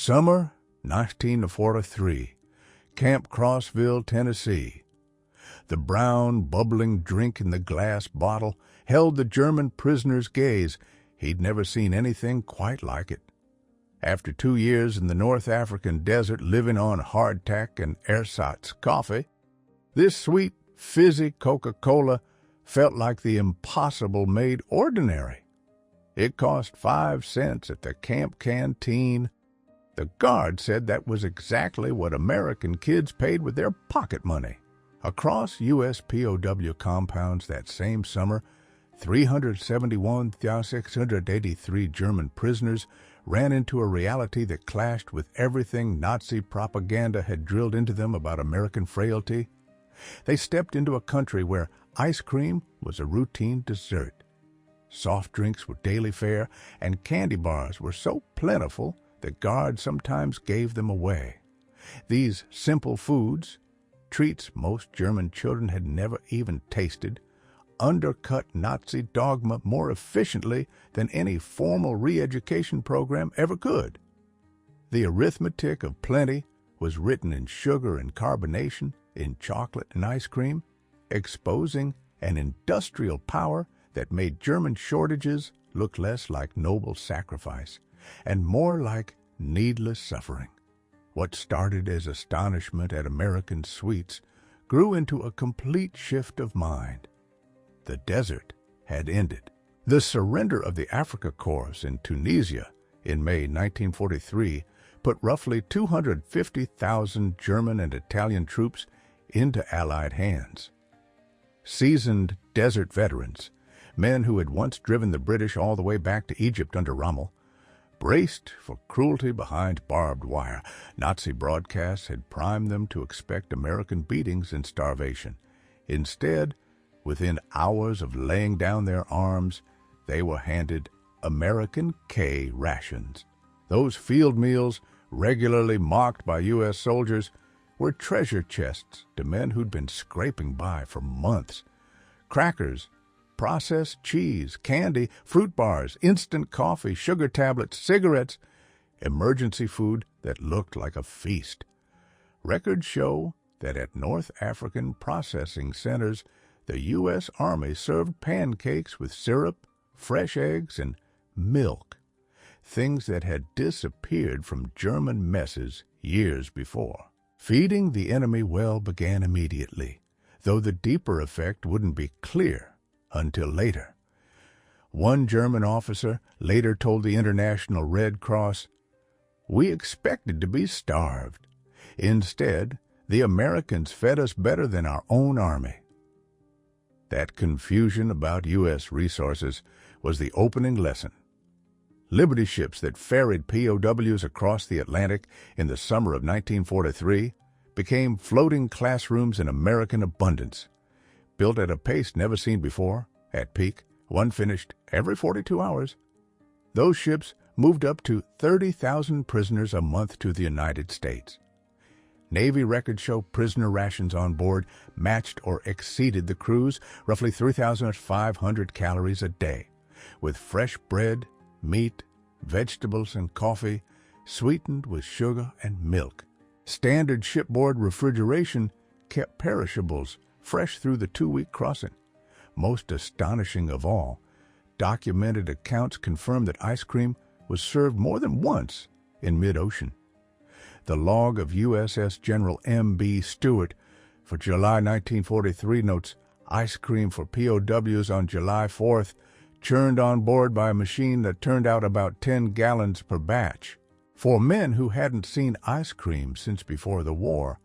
Summer 1943, Camp Crossville, Tennessee. The brown, bubbling drink in the glass bottle held the German prisoner's gaze. He'd never seen anything quite like it. After 2 years in the North African desert living on hardtack and ersatz coffee, this sweet, fizzy Coca-Cola felt like the impossible made ordinary. It cost 5 cents at the camp canteen. The guard said that was exactly what American kids paid with their pocket money. Across U.S. POW compounds that same summer, 371,683 German prisoners ran into a reality that clashed with everything Nazi propaganda had drilled into them about American frailty. They stepped into a country where ice cream was a routine dessert. Soft drinks were daily fare, and candy bars were so plentiful that guards sometimes gave them away. These simple foods, treats most German children had never even tasted, undercut Nazi dogma more efficiently than any formal re-education program ever could. The arithmetic of plenty was written in sugar and carbonation, in chocolate and ice cream, exposing an industrial power that made German shortages look less like noble sacrifice and more like needless suffering. What started as astonishment at American sweets grew into a complete shift of mind. The desert had ended. The surrender of the Africa Corps in Tunisia in May 1943 put roughly 250,000 German and Italian troops into Allied hands. Seasoned desert veterans, men who had once driven the British all the way back to Egypt under Rommel, braced for cruelty behind barbed wire. Nazi broadcasts had primed them to expect American beatings and starvation. Instead, within hours of laying down their arms, they were handed American K rations. Those field meals, regularly mocked by U.S. soldiers, were treasure chests to men who'd been scraping by for months. Crackers, processed cheese, candy, fruit bars, instant coffee, sugar tablets, cigarettes, emergency food that looked like a feast. Records show that at North African processing centers, the U.S. Army served pancakes with syrup, fresh eggs, and milk, things that had disappeared from German messes years before. Feeding the enemy well began immediately, though the deeper effect wouldn't be clear until later. One German officer later told the International Red Cross, "We expected to be starved. Instead, the Americans fed us better than our own army." That confusion about U.S. resources was the opening lesson. Liberty ships that ferried POWs across the Atlantic in the summer of 1943 became floating classrooms in American abundance. Built at a pace never seen before, at peak, one finished every 42 hours. Those ships moved up to 30,000 prisoners a month to the United States. Navy records show prisoner rations on board matched or exceeded the crew's, roughly 3,500 calories a day, with fresh bread, meat, vegetables, and coffee, sweetened with sugar and milk. Standard shipboard refrigeration kept perishables fresh through the 2-week crossing. Most astonishing of all, documented accounts confirm that ice cream was served more than once in mid-ocean. The log of USS General M.B. Stewart for July 1943 notes ice cream for POWs on July 4th, churned on board by a machine that turned out about 10 gallons per batch. For men who hadn't seen ice cream since before the war,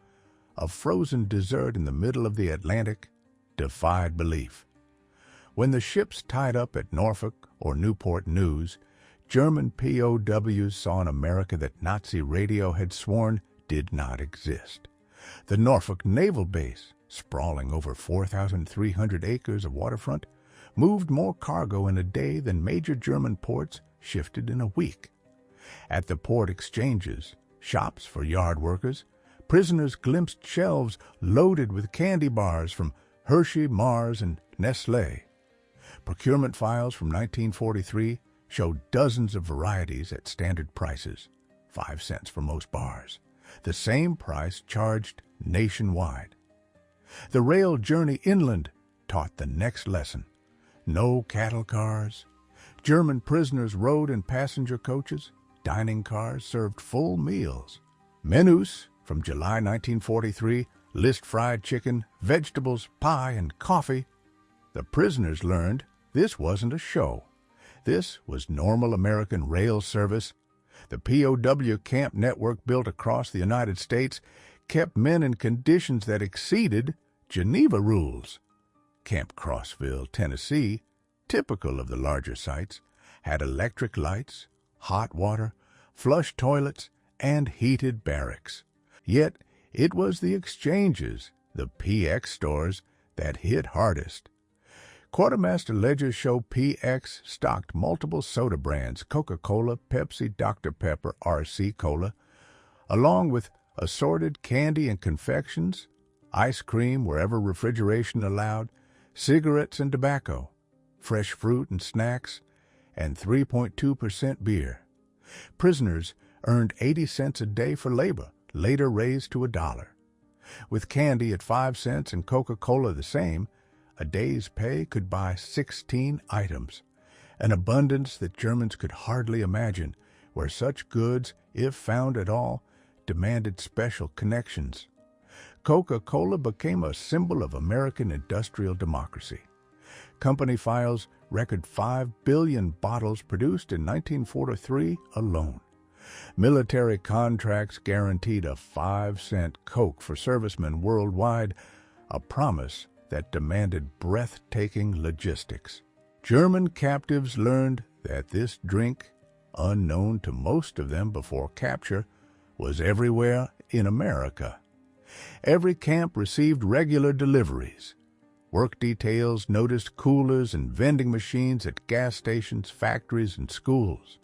a frozen dessert in the middle of the Atlantic defied belief. When the ships tied up at Norfolk or Newport News, German POWs saw an America that Nazi radio had sworn did not exist. The Norfolk Naval Base, sprawling over 4,300 acres of waterfront, moved more cargo in a day than major German ports shifted in a week. At the port exchanges, shops for yard workers, prisoners glimpsed shelves loaded with candy bars from Hershey, Mars, and Nestlé. Procurement files from 1943 showed dozens of varieties at standard prices. 5 cents for most bars, the same price charged nationwide. The rail journey inland taught the next lesson. No cattle cars. German prisoners rode in passenger coaches. Dining cars served full meals. Menus from July 1943 list fried chicken, vegetables, pie, and coffee. The prisoners learned this wasn't a show. This was normal American rail service. The POW camp network built across the United States kept men in conditions that exceeded Geneva rules. Camp Crossville, Tennessee, typical of the larger sites, had electric lights, hot water, flush toilets, and heated barracks. Yet it was the exchanges, the PX stores, that hit hardest. Quartermaster ledgers show PX stocked multiple soda brands, Coca-Cola, Pepsi, Dr. Pepper, RC Cola, along with assorted candy and confections, ice cream wherever refrigeration allowed, cigarettes and tobacco, fresh fruit and snacks, and 3.2% beer. Prisoners earned 80 cents a day for labor, later raised to $1. With candy at 5 cents and Coca-Cola the same, a day's pay could buy 16 items, an abundance that Germans could hardly imagine, where such goods, if found at all, demanded special connections. Coca-Cola became a symbol of American industrial democracy. Company files record 5 billion bottles produced in 1943 alone. Military contracts guaranteed a 5-cent Coke for servicemen worldwide, a promise that demanded breathtaking logistics. German captives learned that this drink, unknown to most of them before capture, was everywhere in America. Every camp received regular deliveries. Work details noticed coolers and vending machines at gas stations, factories, and schools.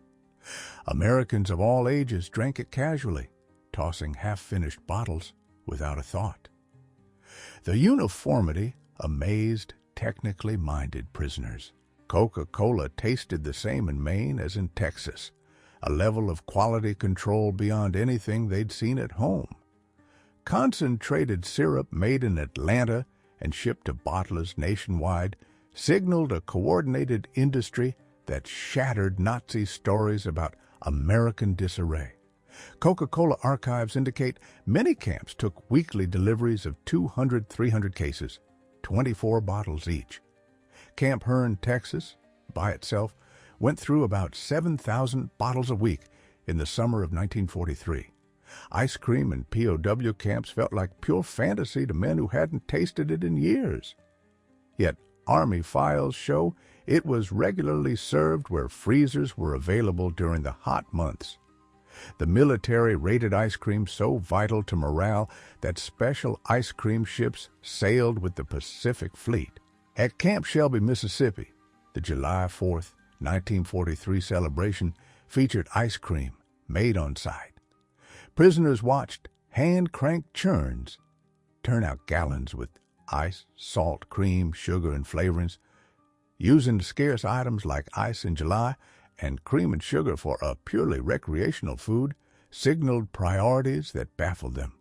Americans of all ages drank it casually, tossing half-finished bottles without a thought. The uniformity amazed technically minded prisoners. Coca-Cola tasted the same in Maine as in Texas, a level of quality control beyond anything they'd seen at home. Concentrated syrup made in Atlanta and shipped to bottlers nationwide signaled a coordinated industry that shattered Nazi stories about American disarray. Coca-Cola archives indicate many camps took weekly deliveries of 200, 300 cases, 24 bottles each. Camp Hearn, Texas, by itself, went through about 7,000 bottles a week in the summer of 1943. Ice cream in POW camps felt like pure fantasy to men who hadn't tasted it in years. Yet Army files show it was regularly served where freezers were available during the hot months. The military rated ice cream so vital to morale that special ice cream ships sailed with the Pacific Fleet. At Camp Shelby, Mississippi, the July 4th, 1943 celebration featured ice cream made on site. Prisoners watched hand-cranked churns turn out gallons with ice, salt, cream, sugar, and flavorings, using scarce items like ice in July and cream and sugar for a purely recreational food signaled priorities that baffled them.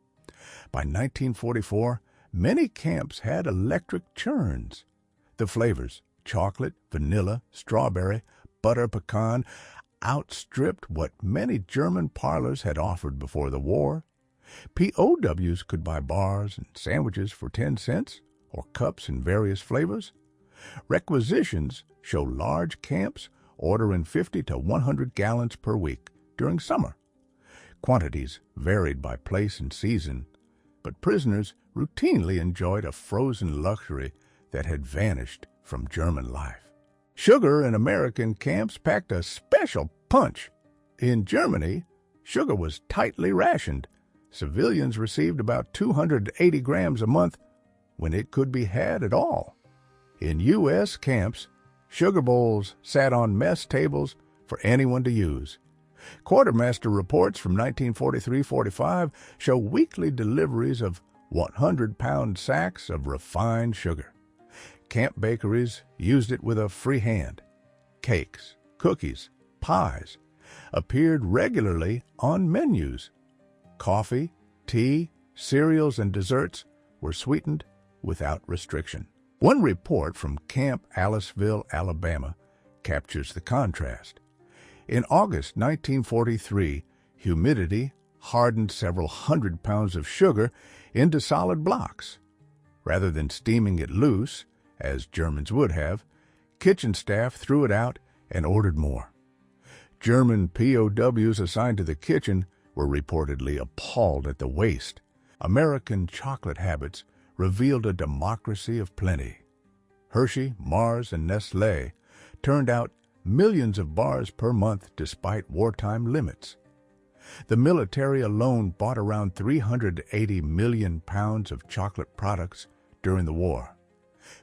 By 1944, many camps had electric churns. The flavors, chocolate, vanilla, strawberry, butter pecan, outstripped what many German parlors had offered before the war. POWs could buy bars and sandwiches for 10 cents or cups in various flavors. Requisitions show large camps ordering 50 to 100 gallons per week during summer. Quantities varied by place and season, but prisoners routinely enjoyed a frozen luxury that had vanished from German life. Sugar in American camps packed a special punch. In Germany, sugar was tightly rationed. Civilians received about 280 grams a month when it could be had at all. In U.S. camps, sugar bowls sat on mess tables for anyone to use. Quartermaster reports from 1943-45 show weekly deliveries of 100-pound sacks of refined sugar. Camp bakeries used it with a free hand. Cakes, cookies, pies, appeared regularly on menus. Coffee, tea, cereals, and desserts were sweetened without restriction. One report from Camp Aliceville, Alabama, captures the contrast. In August 1943, humidity hardened several hundred pounds of sugar into solid blocks. Rather than steaming it loose, as Germans would have, kitchen staff threw it out and ordered more. German POWs assigned to the kitchen were reportedly appalled at the waste. American chocolate habits revealed a democracy of plenty. Hershey, Mars, and Nestlé turned out millions of bars per month despite wartime limits. The military alone bought around 380 million pounds of chocolate products during the war.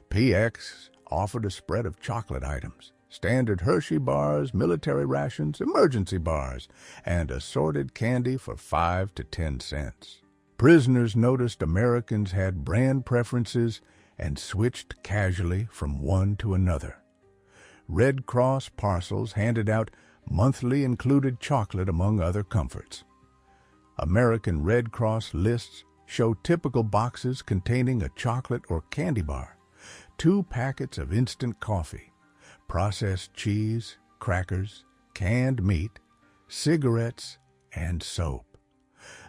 PX offered a spread of chocolate items, standard Hershey bars, military rations, emergency bars, and assorted candy for 5 to 10 cents. Prisoners noticed Americans had brand preferences and switched casually from one to another. Red Cross parcels handed out monthly included chocolate among other comforts. American Red Cross lists show typical boxes containing a chocolate or candy bar, 2 packets of instant coffee, processed cheese, crackers, canned meat, cigarettes, and soap.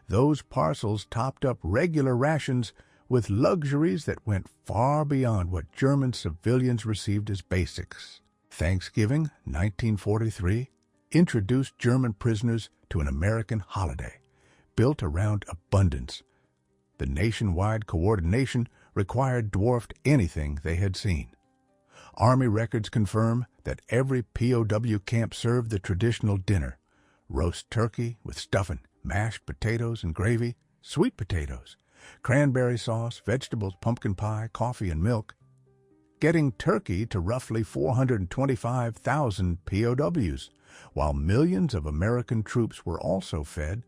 Those parcels topped up regular rations with luxuries that went far beyond what German civilians received as basics. Thanksgiving, 1943, introduced German prisoners to an American holiday built around abundance. The nationwide coordination required dwarfed anything they had seen. Army records confirm that every POW camp served the traditional dinner: roast turkey with stuffing, mashed potatoes and gravy, sweet potatoes, cranberry sauce, vegetables, pumpkin pie, coffee, and milk, getting turkey to roughly 425,000 POWs, while millions of American troops were also fed,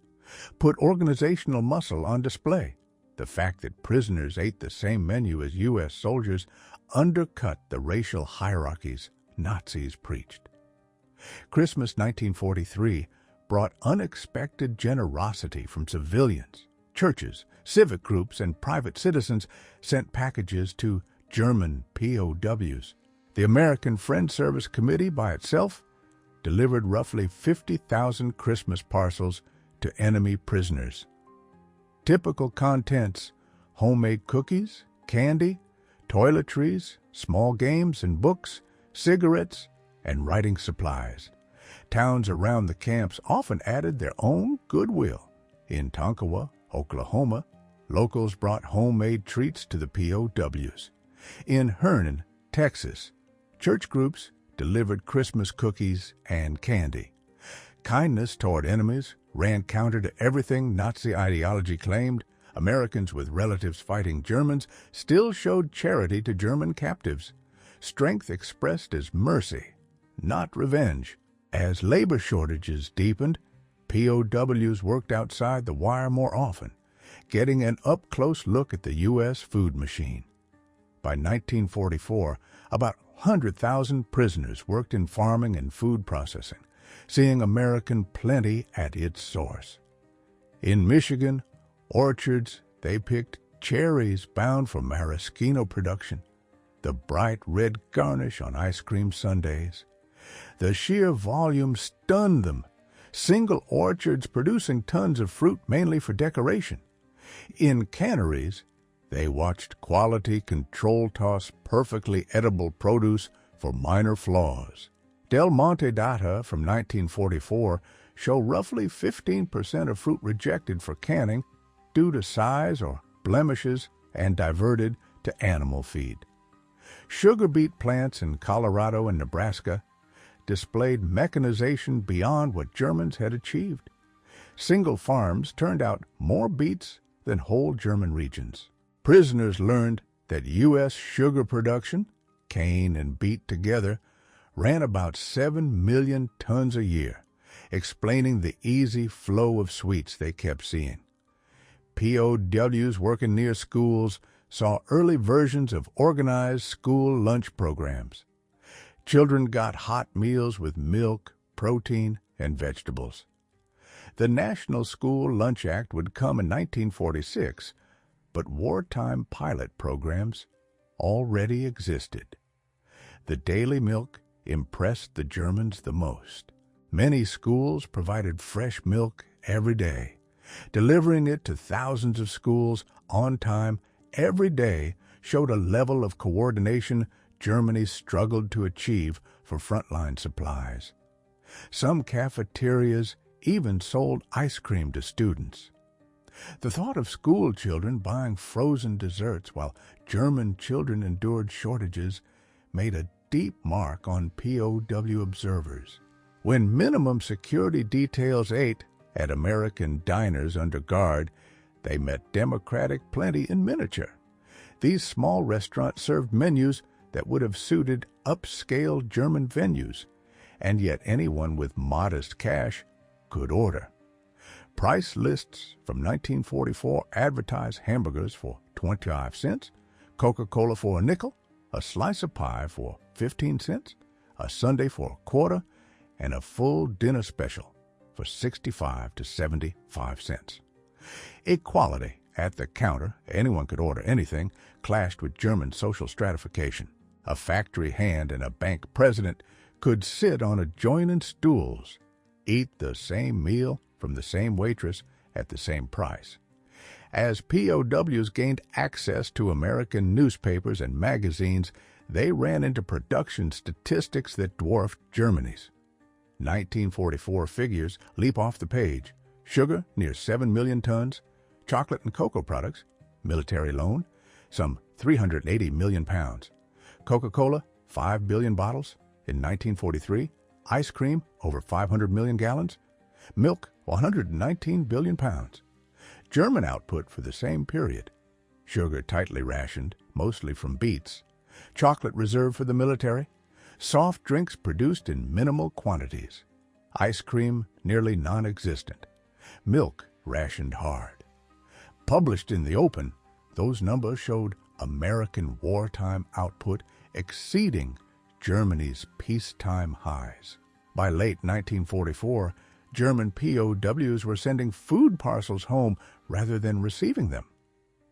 put organizational muscle on display. The fact that prisoners ate the same menu as U.S. soldiers undercut the racial hierarchies Nazis preached. Christmas 1943 brought unexpected generosity from civilians. Churches, civic groups, and private citizens sent packages to German POWs. The American Friends Service Committee by itself delivered roughly 50,000 Christmas parcels to enemy prisoners. Typical contents: homemade cookies, candy, toiletries, small games and books, cigarettes, and writing supplies. Towns around the camps often added their own goodwill. In Tonkawa, Oklahoma, locals brought homemade treats to the POWs. In Hernan, Texas, church groups delivered Christmas cookies and candy. Kindness toward enemies ran counter to everything Nazi ideology claimed. Americans with relatives fighting Germans still showed charity to German captives, strength expressed as mercy, not revenge. As labor shortages deepened, POWs worked outside the wire more often, getting an up-close look at the U.S. food machine. By 1944, about 100,000 prisoners worked in farming and food processing, seeing American plenty at its source. In Michigan, orchards, they picked cherries bound for maraschino production, the bright red garnish on ice cream sundaes. The sheer volume stunned them, single orchards producing tons of fruit mainly for decoration. In canneries, they watched quality control toss perfectly edible produce for minor flaws. Del Monte data from 1944 show roughly 15% of fruit rejected for canning due to size or blemishes and diverted to animal feed. Sugar beet plants in Colorado and Nebraska displayed mechanization beyond what Germans had achieved. Single farms turned out more beets than whole German regions. Prisoners learned that U.S. sugar production, cane and beet together, ran about 7 million tons a year, explaining the easy flow of sweets they kept seeing. POWs working near schools saw early versions of organized school lunch programs. Children got hot meals with milk, protein, and vegetables. The National School Lunch Act would come in 1946, but wartime pilot programs already existed. The daily milk impressed the Germans the most. Many schools provided fresh milk every day. Delivering it to thousands of schools on time every day showed a level of coordination Germany struggled to achieve for frontline supplies. Some cafeterias even sold ice cream to students. The thought of school children buying frozen desserts while German children endured shortages made a deep mark on POW observers. When minimum security details ate at American diners under guard, they met democratic plenty in miniature. These small restaurants served menus that would have suited upscale German venues, and yet anyone with modest cash could order. Price lists from 1944 advertised hamburgers for 25 cents, Coca-Cola for a nickel, a slice of pie for 15 cents, a sundae for a quarter, and a full dinner special for 65 to 75 cents. Equality at the counter, anyone could order anything, clashed with German social stratification. A factory hand and a bank president could sit on adjoining stools, eat the same meal from the same waitress at the same price. As POWs gained access to American newspapers and magazines, they ran into production statistics that dwarfed Germany's. 1944 figures leap off the page. Sugar, near 7 million tons. Chocolate and cocoa products, military loan, some 380 million pounds. Coca-Cola, 5 billion bottles in 1943. Ice cream, over 500 million gallons. Milk, 119 billion pounds. German output for the same period. Sugar tightly rationed, mostly from beets. Chocolate reserved for the military. Soft drinks produced in minimal quantities. Ice cream nearly non-existent. Milk rationed hard. Published in the open, those numbers showed American wartime output exceeding Germany's peacetime highs. By late 1944, German POWs were sending food parcels home rather than receiving them.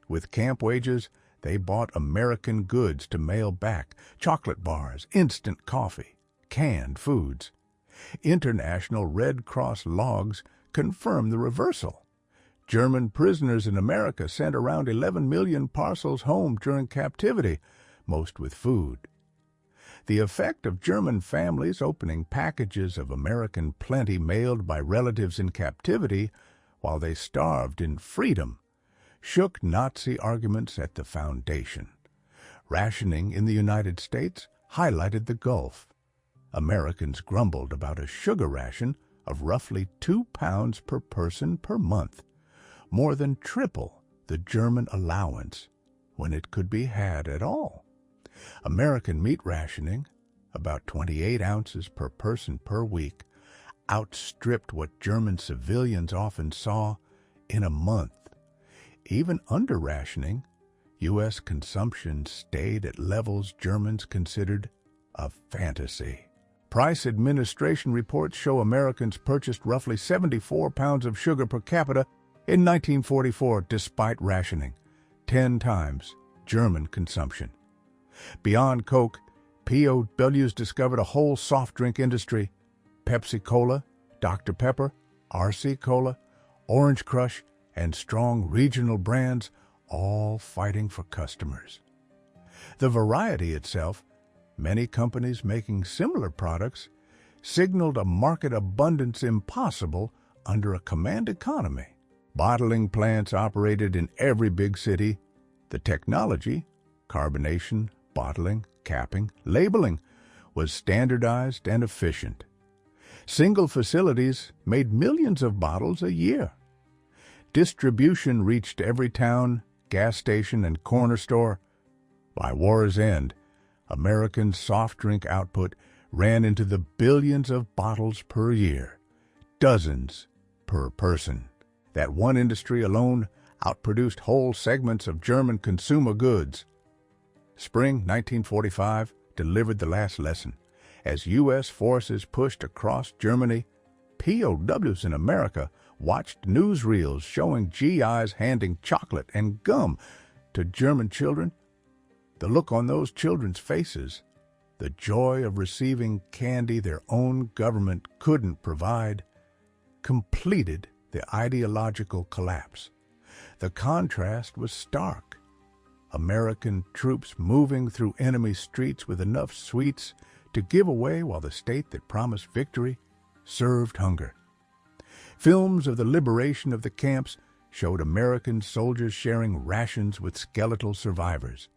With camp wages, they bought American goods to mail back: chocolate bars, instant coffee, canned foods. International Red Cross logs confirm the reversal. German prisoners in America sent around 11 million parcels home during captivity, most with food. The effect of German families opening packages of American plenty mailed by relatives in captivity while they starved in freedom shook Nazi arguments at the foundation. Rationing in the United States highlighted the gulf. Americans grumbled about a sugar ration of roughly 2 pounds per person per month, more than triple the German allowance when it could be had at all. American meat rationing, about 28 ounces per person per week, outstripped what German civilians often saw in a month. Even under rationing, U.S. consumption stayed at levels Germans considered a fantasy. Price administration reports show Americans purchased roughly 74 pounds of sugar per capita in 1944 despite rationing, 10 times German consumption. Beyond Coke, POWs discovered a whole soft drink industry: Pepsi-Cola, Dr. Pepper, RC Cola, Orange Crush, and strong regional brands, all fighting for customers. The variety itself, many companies making similar products, signaled a market abundance impossible under a command economy. Bottling plants operated in every big city. The technology, carbonation, bottling, capping, labeling, was standardized and efficient. Single facilities made millions of bottles a year. Distribution reached every town, gas station, and corner store. By war's end, American soft drink output ran into the billions of bottles per year, dozens per person. That one industry alone outproduced whole segments of German consumer goods. Spring 1945 delivered the last lesson. As U.S. forces pushed across Germany, POWs in America watched newsreels showing GIs handing chocolate and gum to German children. The look on those children's faces, the joy of receiving candy their own government couldn't provide, completed the ideological collapse. The contrast was stark. American troops moving through enemy streets with enough sweets to give away while the state that promised victory served hunger. Films of the liberation of the camps showed American soldiers sharing rations with skeletal survivors.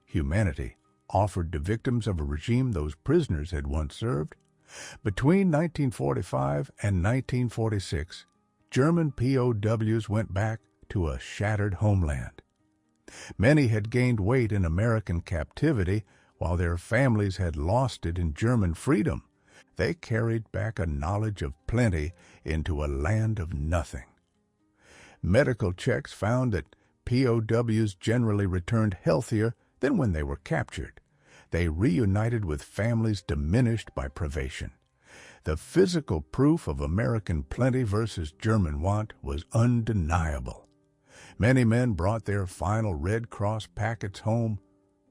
Humanity offered to victims of a regime those prisoners had once served. Between 1945 and 1946, German POWs went back to a shattered homeland. Many had gained weight in American captivity while their families had lost it in German freedom. They carried back a knowledge of plenty into a land of nothing. Medical checks found that POWs generally returned healthier than when they were captured. They reunited with families diminished by privation. The physical proof of American plenty versus German want was undeniable. Many men brought their final Red Cross packets home: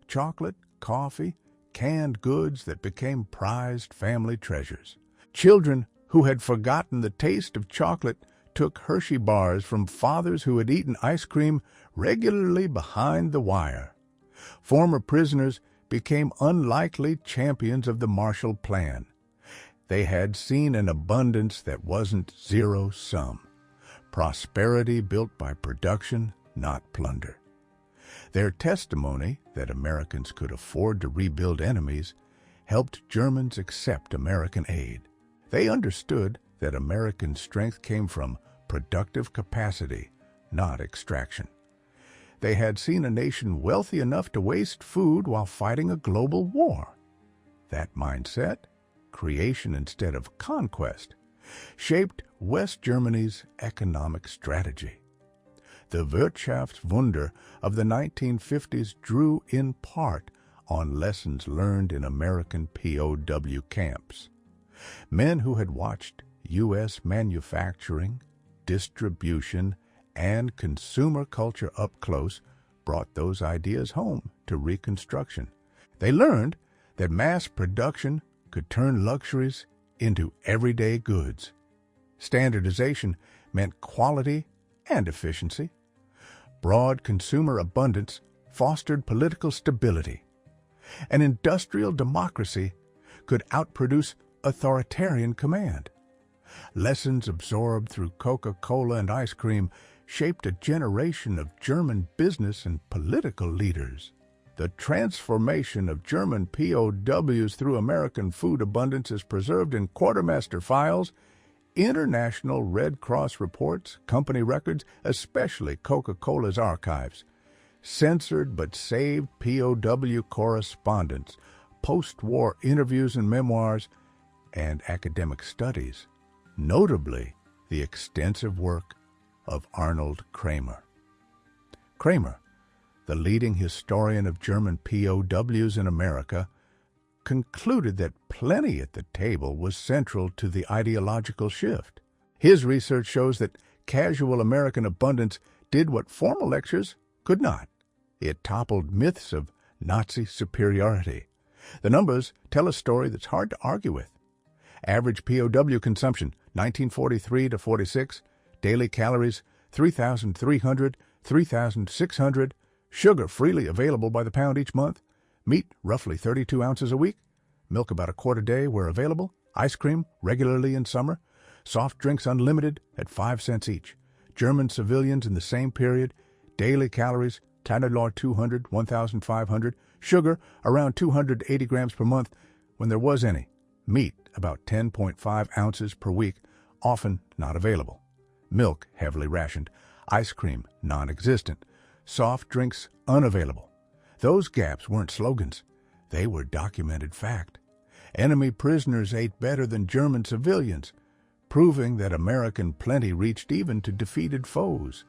chocolate, coffee, canned goods that became prized family treasures. Children who had forgotten the taste of chocolate took Hershey bars from fathers who had eaten ice cream regularly behind the wire. Former prisoners became unlikely champions of the Marshall Plan. They had seen an abundance that wasn't zero-sum. Prosperity built by production, not plunder. Their testimony that Americans could afford to rebuild enemies helped Germans accept American aid. They understood that American strength came from productive capacity, not extraction. They had seen a nation wealthy enough to waste food while fighting a global war. That mindset, creation instead of conquest, shaped West Germany's economic strategy. The Wirtschaftswunder of the 1950s drew in part on lessons learned in American POW camps. Men who had watched U.S. manufacturing, distribution, and consumer culture up close brought those ideas home to Reconstruction. They learned that mass production could turn luxuries into everyday goods. Standardization meant quality and efficiency. Broad consumer abundance fostered political stability. An industrial democracy could outproduce authoritarian command. Lessons absorbed through Coca-Cola and ice cream shaped a generation of German business and political leaders. The transformation of German POWs through American food abundance is preserved in quartermaster files, International Red Cross reports, company records, especially Coca-Cola's archives, censored but saved POW correspondence, post-war interviews and memoirs, and academic studies, notably the extensive work of Arnold Kramer. Kramer, the leading historian of German POWs in America, concluded that plenty at the table was central to the ideological shift. His research shows that casual American abundance did what formal lectures could not. It toppled myths of Nazi superiority. The numbers tell a story that's hard to argue with. Average POW consumption, 1943 to 46, daily calories, 3,300, 3,600, sugar freely available by the pound each month, meat roughly 32 ounces a week, milk about a quart a day where available, ice cream regularly in summer, soft drinks unlimited at 5 cents each. German civilians in the same period, daily calories, Tylenol 200, 1,500, sugar around 280 grams per month when there was any, meat about 10.5 ounces per week, often not available, milk heavily rationed, ice cream non-existent, soft drinks unavailable. Those gaps weren't slogans. They were documented fact. Enemy prisoners ate better than German civilians, proving that American plenty reached even to defeated foes.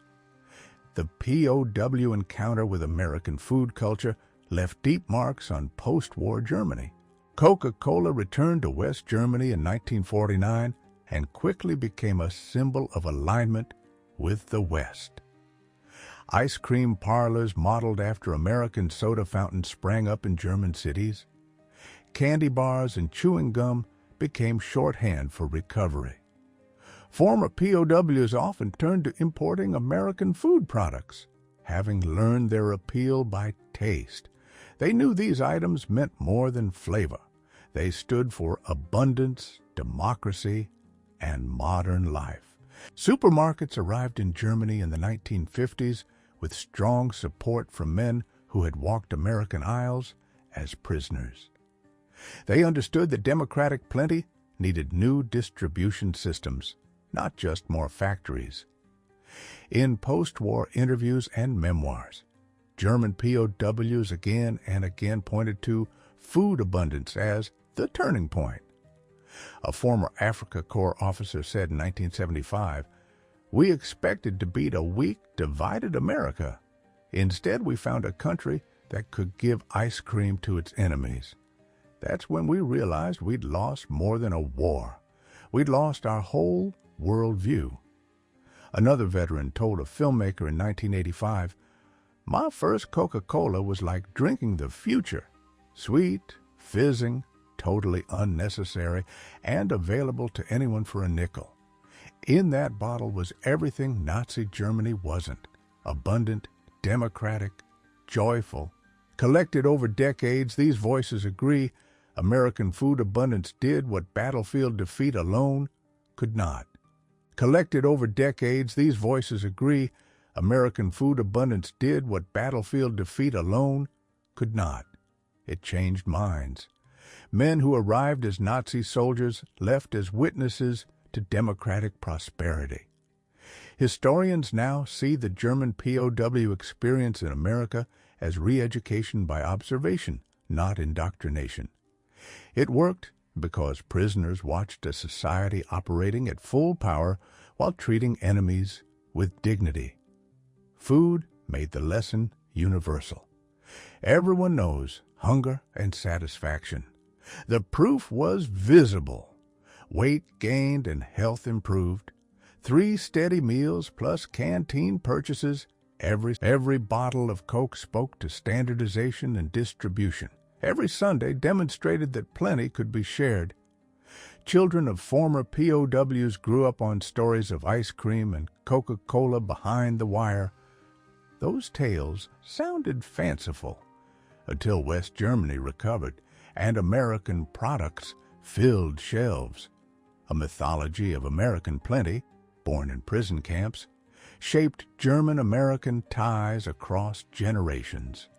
The POW encounter with American food culture left deep marks on post-war Germany. Coca-Cola returned to West Germany in 1949, and quickly became a symbol of alignment with the West. Ice cream parlors modeled after American soda fountains sprang up in German cities. Candy bars and chewing gum became shorthand for recovery. Former POWs often turned to importing American food products, having learned their appeal by taste. They knew these items meant more than flavor. They stood for abundance, democracy, and modern life. Supermarkets arrived in Germany in the 1950s with strong support from men who had walked American aisles as prisoners. They understood that democratic plenty needed new distribution systems, not just more factories. In post-war interviews and memoirs, German POWs again and again pointed to food abundance as the turning point. A former Africa Corps officer said in 1975, "We expected to beat a weak, divided America. Instead, we found a country that could give ice cream to its enemies. That's when we realized we'd lost more than a war. We'd lost our whole worldview." Another veteran told a filmmaker in 1985, "My first Coca-Cola was like drinking the future. Sweet, fizzing, totally unnecessary, and available to anyone for a nickel. In that bottle was everything Nazi Germany wasn't: abundant, democratic, joyful." Collected over decades, these voices agree American food abundance did what battlefield defeat alone could not. Collected over decades, these voices agree American food abundance did what battlefield defeat alone could not. It changed minds. Men who arrived as Nazi soldiers left as witnesses to democratic prosperity. Historians now see the German POW experience in America as re-education by observation, not indoctrination. It worked because prisoners watched a society operating at full power while treating enemies with dignity. Food made the lesson universal. Everyone knows hunger and satisfaction. The proof was visible. Weight gained and health improved. 3 steady meals plus canteen purchases. Every bottle of Coke spoke to standardization and distribution. Every Sunday demonstrated that plenty could be shared. Children of former POWs grew up on stories of ice cream and Coca-Cola behind the wire. Those tales sounded fanciful until West Germany recovered and American products filled shelves. A mythology of American plenty, born in prison camps, shaped German-American ties across generations.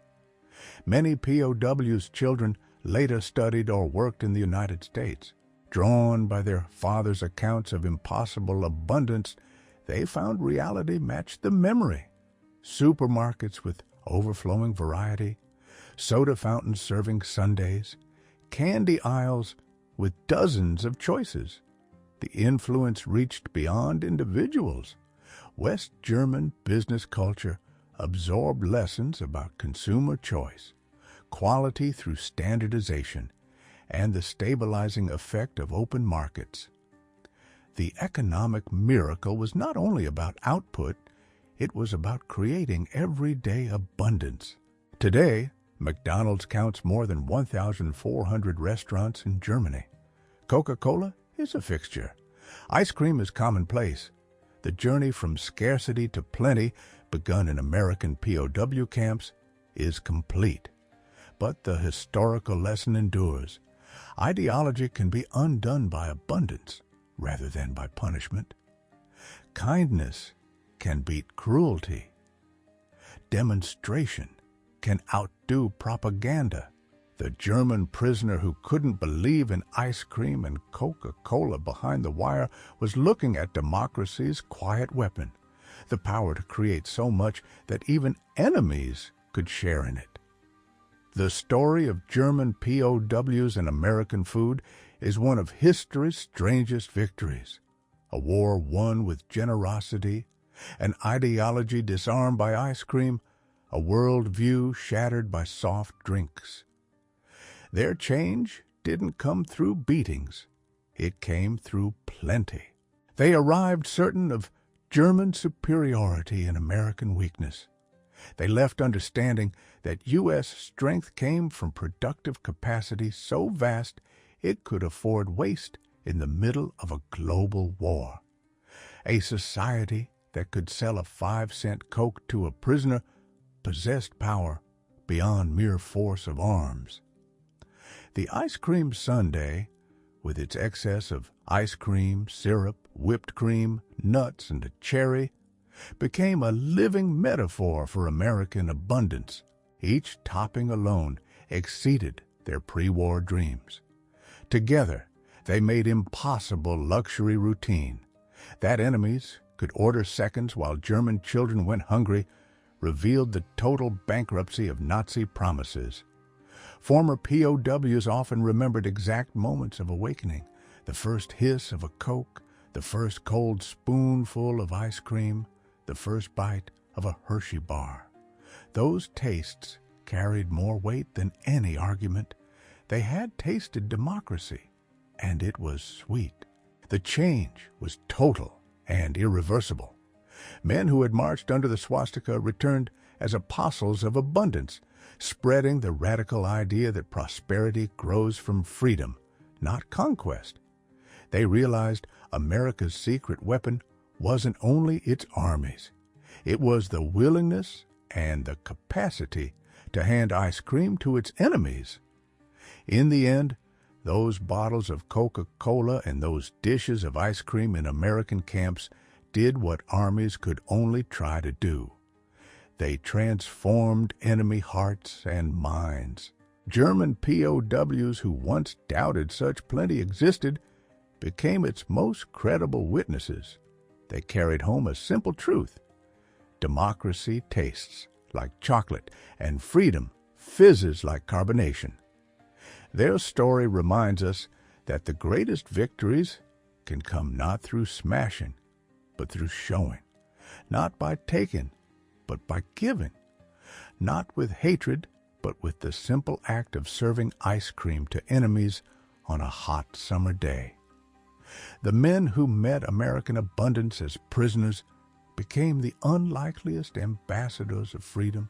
Many POWs' children later studied or worked in the United States. Drawn by their fathers' accounts of impossible abundance, they found reality matched the memory. Supermarkets with overflowing variety, soda fountains serving sundaes, candy aisles with dozens of choices. The influence reached beyond individuals. West German business culture absorbed lessons about consumer choice, quality through standardization, and the stabilizing effect of open markets. The economic miracle was not only about output, it was about creating everyday abundance. Today, McDonald's counts more than 1,400 restaurants in Germany. Coca-Cola is a fixture. Ice cream is commonplace. The journey from scarcity to plenty, begun in American POW camps, is complete. But the historical lesson endures. Ideology can be undone by abundance rather than by punishment. Kindness can beat cruelty. Demonstration can outdo propaganda. The German prisoner who couldn't believe in ice cream and Coca-Cola behind the wire was looking at democracy's quiet weapon, the power to create so much that even enemies could share in it. The story of German POWs and American food is one of history's strangest victories. A war won with generosity, an ideology disarmed by ice cream, a worldview shattered by soft drinks. Their change didn't come through beatings. It came through plenty. They arrived certain of German superiority and American weakness. They left understanding that U.S. strength came from productive capacity so vast it could afford waste in the middle of a global war. A society that could sell a 5-cent Coke to a prisoner possessed power beyond mere force of arms. The ice cream sundae, with its excess of ice cream, syrup, whipped cream, nuts, and a cherry, became a living metaphor for American abundance. Each topping alone exceeded their pre-war dreams. Together, they made impossible luxury routine. That enemies could order seconds while German children went hungry revealed the total bankruptcy of Nazi promises. Former POWs often remembered exact moments of awakening, the first hiss of a Coke, the first cold spoonful of ice cream, the first bite of a Hershey bar. Those tastes carried more weight than any argument. They had tasted democracy, and it was sweet. The change was total and irreversible. Men who had marched under the swastika returned as apostles of abundance, spreading the radical idea that prosperity grows from freedom, not conquest. They realized America's secret weapon wasn't only its armies. It was the willingness and the capacity to hand ice cream to its enemies. In the end, those bottles of Coca-Cola and those dishes of ice cream in American camps did what armies could only try to do. They transformed enemy hearts and minds. German POWs who once doubted such plenty existed became its most credible witnesses. They carried home a simple truth. Democracy tastes like chocolate, and freedom fizzes like carbonation. Their story reminds us that the greatest victories can come not through smashing, but through showing, not by taking, but by giving, not with hatred, but with the simple act of serving ice cream to enemies on a hot summer day. The men who met American abundance as prisoners became the unlikeliest ambassadors of freedom,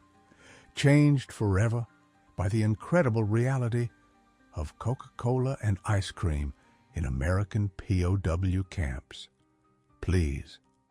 changed forever by the incredible reality of Coca-Cola and ice cream in American POW camps. Please,